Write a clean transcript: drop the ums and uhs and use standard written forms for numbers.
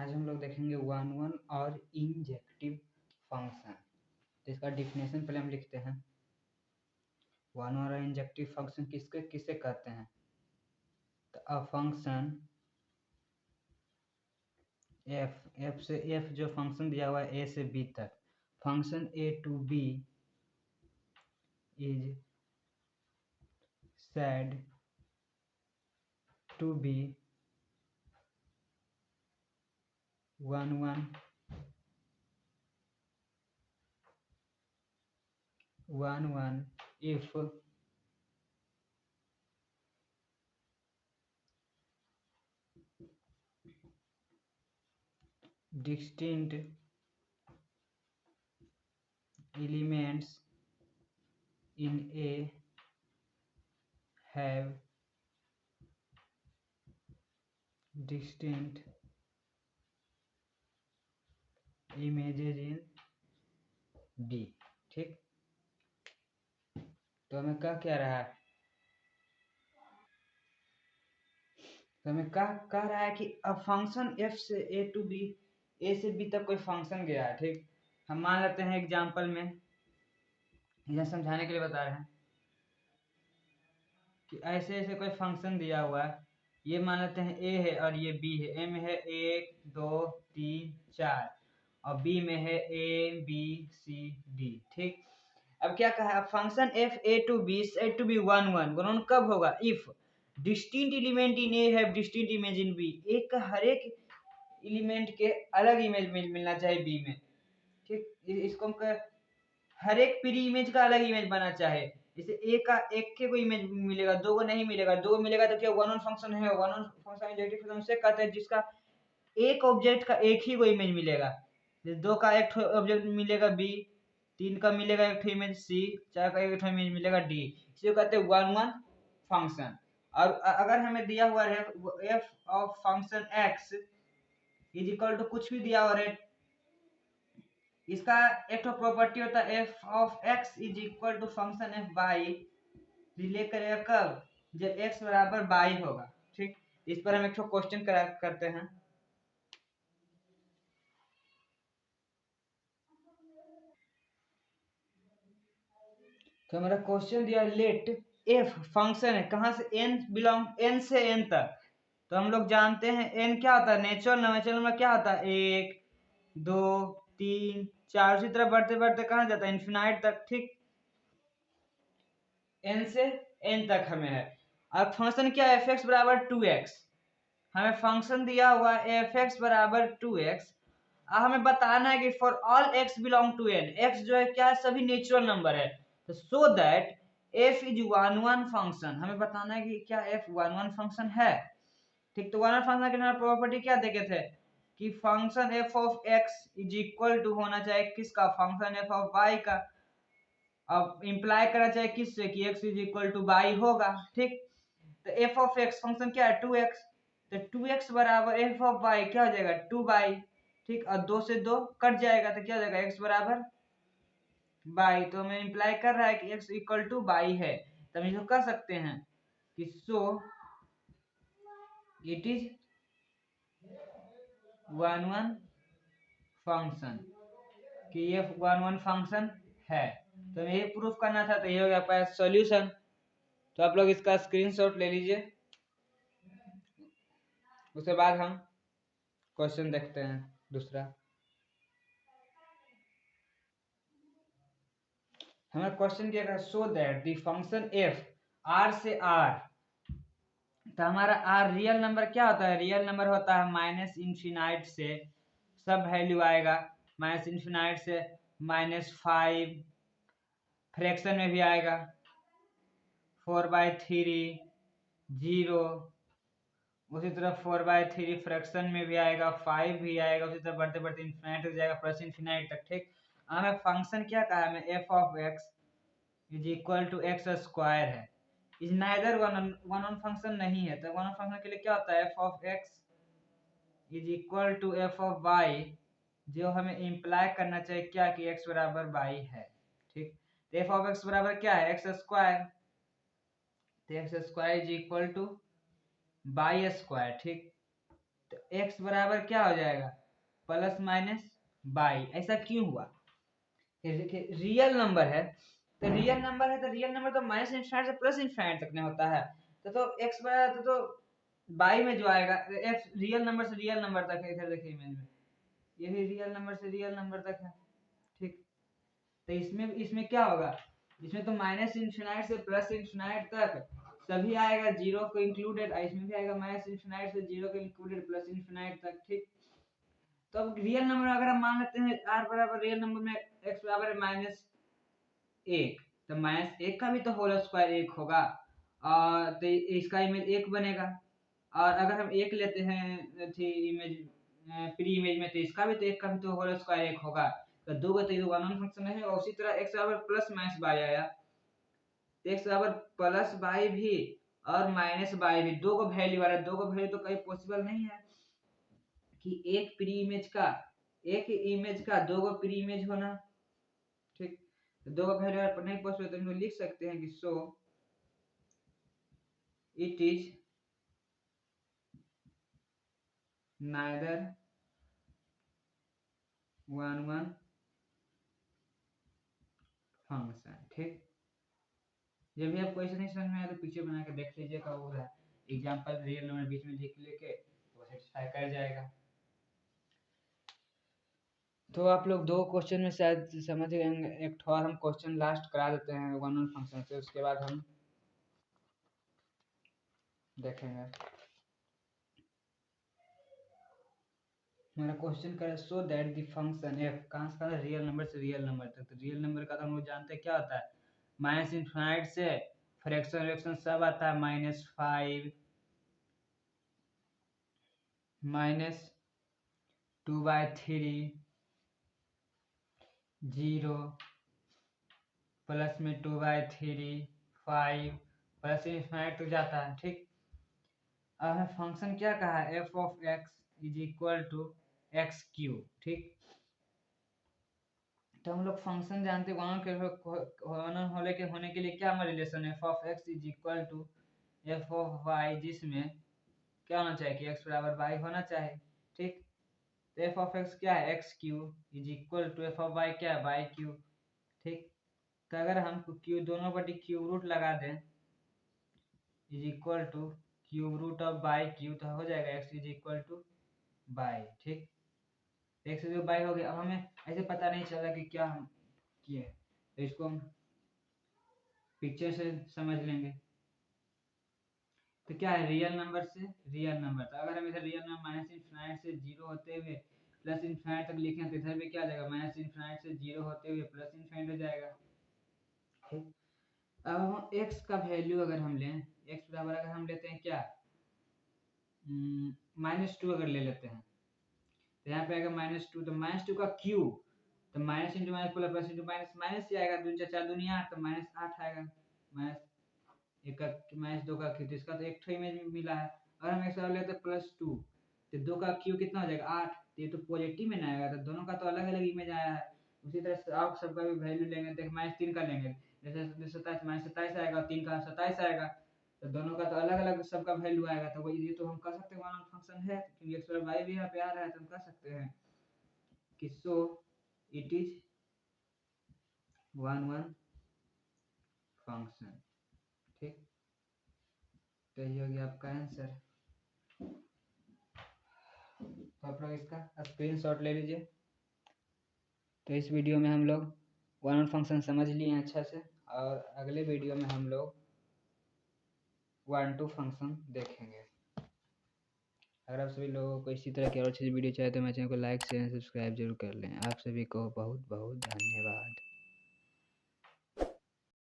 आज हम लोग देखेंगे वन वन और इंजेक्टिव फंक्शन। तो इसका डिफिनेशन पहले हम लिखते हैं। वन वन और इंजेक्टिव फंक्शन किसके किसे कहते हैं? तो अ फंक्शन एफ से एफ जो फंक्शन दिया हुआ है ए से बी तक, function A to B is said to be one one if distinct elements in A have distinct images in B। ठीक, तो हमें क्या रहा है? तो हमें कह रहा है कि अब फंक्शन f से a टू b, a से b तक कोई फंक्शन गया है। ठीक, हम मान लेते हैं एग्जांपल में, यह समझाने के लिए बता रहे हैं कि ऐसे ऐसे कोई फंक्शन दिया हुआ है। ये मान लेते हैं a है और ये b है। a में है 1 2 3 4 और b में है a b c d। ठीक, अब क्या कहा? Function f a to b said to be one one कब होगा? If distinct element in A have distinct image in B, एक का हर एक एलिमेंट के अलग इमेज मिलना चाहिए बी में। ठीक, इसको हम हर एक प्री इमेज का अलग इमेज बना चाहे। जैसे ए का एक के को इमेज मिलेगा, दो को नहीं मिलेगा। दो को मिलेगा तो क्या वन वन फंक्शन है? One one function injective function से कहते हैं जिसका एक ऑब्जेक्ट का एक ही को इमेज मिलेगा। जैसे दो का एक ऑब्जेक्ट मिलेगा बी, तीन का मिलेगा एक इमेज सी, चार का एक इमेज मिलेगा डी। इसे कहते हैं वन वन फंक्शन। और अगर हमें दिया हुआ है f of function x is equal to कुछ भी दिया हुआ है, इसका एक तो प्रॉपर्टी होता है f of x is equal to function f by, relate करेगा कब? जब एक्स बराबर बाई होगा। ठीक, इस पर हम एक क्वेश्चन करते हैं। तो हमारा क्वेश्चन दिया लेट एफ फंक्शन है, कहां से? एन बिलोंग, एन से एन तक। तो हम लोग जानते हैं एन क्या होता है? नेचुरल नंबर क्या होता है? 1 2 3 4, उसी तरह बढ़ते बढ़ते कहां जाता है? इन्फिनाइट तक। ठीक, एन से एन तक हमें है। अब फंक्शन क्या है? एफ एक्स बराबर 2x। हमें फंक्शन दिया हुआ है एफ एक्स बराबर 2x। हमें बताना है कि for all x belong to n, x जो है क्या है? सभी नेचुरल नंबर है। तो so that f is one one function, हमें बताना है कि क्या f वन वन फंक्शन है। ठीक, तो वन वन फंक्शन के हमारे प्रॉपर्टी क्या देखे थे कि function f of x is equal to होना चाहिए किसका? फंक्शन f ऑफ y का। अब इंप्लाई करना चाहिए किससे? कि x is equal to y होगा। ठीक, तो f ऑफ x फंक्शन क्या है? 2x। तो 2x बराबर f ऑफ y क्या हो जाएगा? 2y। ठीक, और 2 से 2 कट जाएगा तो क्या हो जाएगा? x बराबर y। तो हमें इंप्लाई कर रहा है कि x इक्वल टू y है। तो हम इसको कह सकते हैं कि so it is one one function, कि ये वन वन फंक्शन है। तो हमें ये प्रूफ करना था। तो ये हो गया आपका सॉल्यूशन। तो आप लोग इसका स्क्रीनशॉट ले लीजिए, उसके बाद हम क्वेश्चन देखते हैं दूसरा। हमें क्वेश्चन क्या है? So that the function F R से आर, तो हमारा आर रियल नंबर क्या होता है? रियल नंबर होता है माइनस इन्फिनाइट से, सब वैल्यू आएगा माइनस इन्फिनाइट से -5, फ्रैक्शन में भी आएगा 4/3 0, उसी तरह 4/3 फ्रैक्शन में भी आएगा, 5 भी आएगा, उसी तरह बढ़ते बढ़ते इन्फिनाइट हो जाएगा प्लस इन्फिनाइट तक। ठीक, हमें फंक्शन क्या कहा है? हमें F of x is equal to X square है। Is neither one one function नहीं है। तो वन फंक्शन के लिए क्या होता है? F of x is equal to f of y, जो हमें इंप्लाई करना चाहिए क्या? कि एक्स बराबर वाई है। ठीक, तो एफ ऑफ एक्स बराबर क्या है? X square. तो X square is equal to Y square. ठीक, तो x बराबर क्या हो जाएगा, प्लस माइनस बाई। ऐसा क्यों हुआ, देखिए रियल नंबर है तो रियल नंबर तो माइनस इंफिनिटी से प्लस इंफिनिटी तक नहीं होता है, तो x बराबर तो बाई में जो आएगा f रियल नंबर से रियल नंबर तक है। इधर देखिए इमेज में ये भी रियल नंबर से रियल नंबर तक है, ठीक। तो इसमें क्या होगा, इसमें तो माइनस इंफिनिटी से प्लस इंफिनिटी तक सभी आएगा जीरो को इंक्लूडेड, इसमें भी आएगा माइनस इंफिनिटी से जीरो को इंक्लूडेड प्लस इंफिनिटी तक, ठीक। तो अब रियल नंबर अगर हम मान लेते हैं r बराबर रियल नंबर में x बराबर है माइनस एक, तो माइनस एक का भी तो होल स्क्वायर एक होगा, और तो इसका इमेज एक बनेगा। और अगर हम एक लेते हैं थी इमेज प्री इमेज में, तो इसका भी तो एक का भी तो होल स्क्वायर एक होगा, तो दो का तो वन वन फंक्शन है। और उसी तरह x बराबर प्लस माइनस बाई आया, तो x बराबर प्लस बाई भी और माइनस बाई भी, दो को वैल्यू आ रहा है, दो को वैल्यू तो कहीं पॉसिबल नहीं है कि एक प्री इमेज का दो को प्री इमेज होना, ठीक। तो दो का वैल्यू नहीं पॉसिबल, तो हम लिख सकते हैं कि so it is neither one function, ठीक। जब भी आपको ऐसे नहीं समझ में आया तो पीछे बना के देख लीजिएगा, वो है एग्जांपल रियल नंबर बीच में लिख लेके तो सेटिस्फाई कर जाएगा। तो आप लोग दो क्वेश्चन में शायद समझ गए होंगे, एक और हम क्वेश्चन लास्ट करा देते हैं वन वन फंक्शन से, उसके बाद हम देखेंगे। मेरा क्वेश्चन का so that the function f कहाँ से कहा, रियल नंबर से रियल नंबर तक। तो रियल नंबर का तो हम लोग जानते हैं क्या होता है, माइनस इनफाइनाइट से फ्रैक्शन सब आता है, -5 -2/3 0 प्लस में 2/3 5 प्लस इनफाइनाइट तक जाता है, ठीक। अब हमें फंक्शन क्या कहा है, f of x is equal to x cube, ठीक। तो हम लोग फंक्शन जानते हैं, होने के लिए क्या हमारा रिलेशन है, f of x is equal to f of y, जिसमें क्या होना चाहिए कि x बराबर y होना चाहिए, ठीक। तो f ऑफ x क्या है, x cube is equal to f of y क्या है, y क्यू, ठीक। तो अगर हम क्यू दोनों बटी क्यूब रूट लगा दें is equal to cube root of y cube, तो हो जाएगा x is equal to y, ठीक। x जो बाई हो गया। अब हमें ऐसे पता नहीं चला कि क्या हम किए, तो इसको हम पिक्चर से समझ लेंगे। तो क्या है, रियल नंबर से रियल नंबर, तो अगर हम इधर रियल नंबर माइनस इनफिनिटी से जीरो होते हुए प्लस इनफिनिटी तक लिखें, तो इधर भी क्या आ जाएगा, माइनस इनफिनिटी से जीरो होते हुए प्लस इनफिनिटी हो जाएगा, ठीक। अब हम x का वैल्यू अगर हम लें, x बराबर अगर हम लेते हैं क्या, -2 अगर ले लेते हैं, तो यहाँ पे आएगा -2, तो -2 का क्यूब, तो minus into minus plus into minus minus ही आएगा, 2 4 दूनी 8, तो -8 आएगा, माइनस एक का -2 का क्यूब, तो इसका तो एक ठो इमेज मिला है। और हम एक लेते हैं +2, तो 2 का क्यूब कितना हो जाएगा 8, तो ये तो पॉजिटिव में ना आएगा, तो दोनों का तो अलग अलग इमेज आया है। उसी तरह से आप सबका भी वैल्यू लेंगे, देख -3 का लेंगे, जैसे 27 -27 आएगा, 3 का 27 आएगा, तो दोनों का तो अलग अलग सबका वैल्यू आएगा। तो ये तो हम कह सकते हैं वन फंक्शन है, क्योंकि x y भी यहाँ पे आ रहा है, तो हम कह सकते हैं कि so it is one function, ठीक। तो ये हो गया आपका आंसर। तो आप लोग इसका स्क्रीनशॉट ले लीजिए। तो इस वीडियो में हम लोग वन फंक्शन समझ लिए हैं अच्छा से, और अगले वीडियो में हम लोग 1-2 फंक्शन देखेंगे। अगर आप सभी लोगों को इसी तरह की और अच्छी वीडियो चाहिए तो मेरे चैनल को लाइक शेयर सब्सक्राइब जरूर कर लें। आप सभी को बहुत बहुत धन्यवाद।